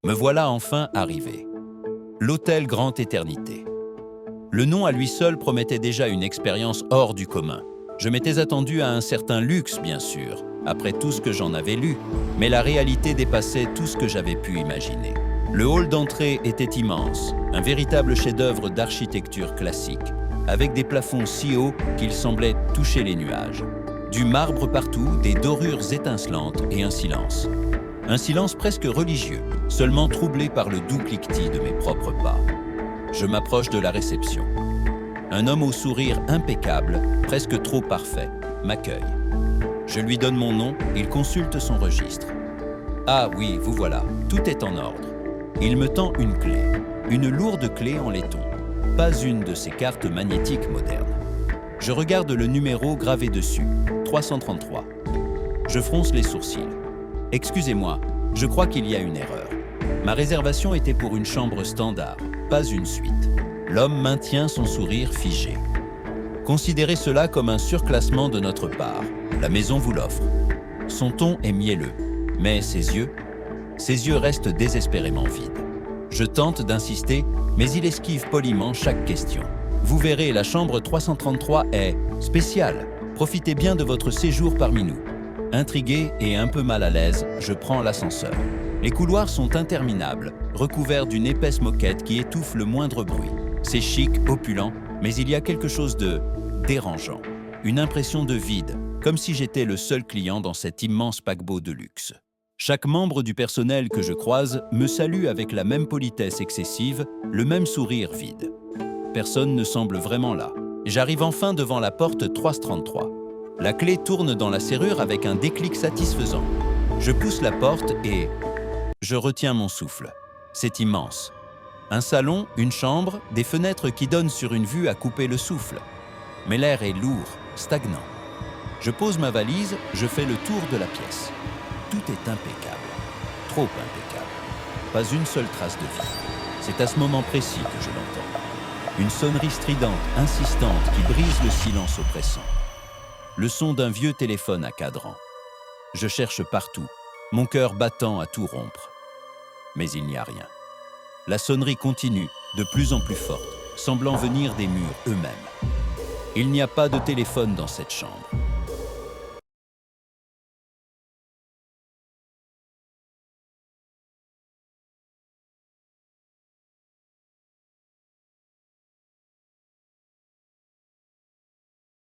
Me voilà enfin arrivé. L'hôtel Grande Éternité. Le nom à lui seul promettait déjà une expérience hors du commun. Je m'étais attendu à un certain luxe, bien sûr, après tout ce que j'en avais lu, mais la réalité dépassait tout ce que j'avais pu imaginer. Le hall d'entrée était immense, un véritable chef-d'œuvre d'architecture classique, avec des plafonds si hauts qu'ils semblaient toucher les nuages. Du marbre partout, des dorures étincelantes et un silence. Un silence presque religieux, seulement troublé par le doux cliquetis de mes propres pas. Je m'approche de la réception. Un homme au sourire impeccable, presque trop parfait, m'accueille. Je lui donne mon nom, il consulte son registre. Ah oui, vous voilà, tout est en ordre. Il me tend une lourde clé en laiton, pas une de ces cartes magnétiques modernes. Je regarde le numéro gravé dessus, 333. Je fronce les sourcils. Excusez-moi, je crois qu'il y a une erreur. Ma réservation était pour une chambre standard, pas une suite. L'homme maintient son sourire figé. Considérez cela comme un surclassement de notre part. La maison vous l'offre. Son ton est mielleux, mais ses yeux restent désespérément vides. Je tente d'insister, mais il esquive poliment chaque question. Vous verrez, la chambre 333 est spéciale. Profitez bien de votre séjour parmi nous. Intrigué et un peu mal à l'aise, je prends l'ascenseur. Les couloirs sont interminables, recouverts d'une épaisse moquette qui étouffe le moindre bruit. C'est chic, opulent, mais il y a quelque chose de dérangeant. Une impression de vide, comme si j'étais le seul client dans cet immense paquebot de luxe. Chaque membre du personnel que je croise me salue avec la même politesse excessive, le même sourire vide. Personne ne semble vraiment là. J'arrive enfin devant la porte 333. La clé tourne dans la serrure avec un déclic satisfaisant. Je pousse la porte et je retiens mon souffle. C'est immense. Un salon, une chambre, des fenêtres qui donnent sur une vue à couper le souffle. Mais l'air est lourd, stagnant. Je pose ma valise, je fais le tour de la pièce. Tout est impeccable. Trop impeccable. Pas une seule trace de vie. C'est à ce moment précis que je l'entends. Une sonnerie stridente, insistante, qui brise le silence oppressant. Le son d'un vieux téléphone à cadran. Je cherche partout, mon cœur battant à tout rompre. Mais il n'y a rien. La sonnerie continue, de plus en plus forte, semblant venir des murs eux-mêmes. Il n'y a pas de téléphone dans cette chambre.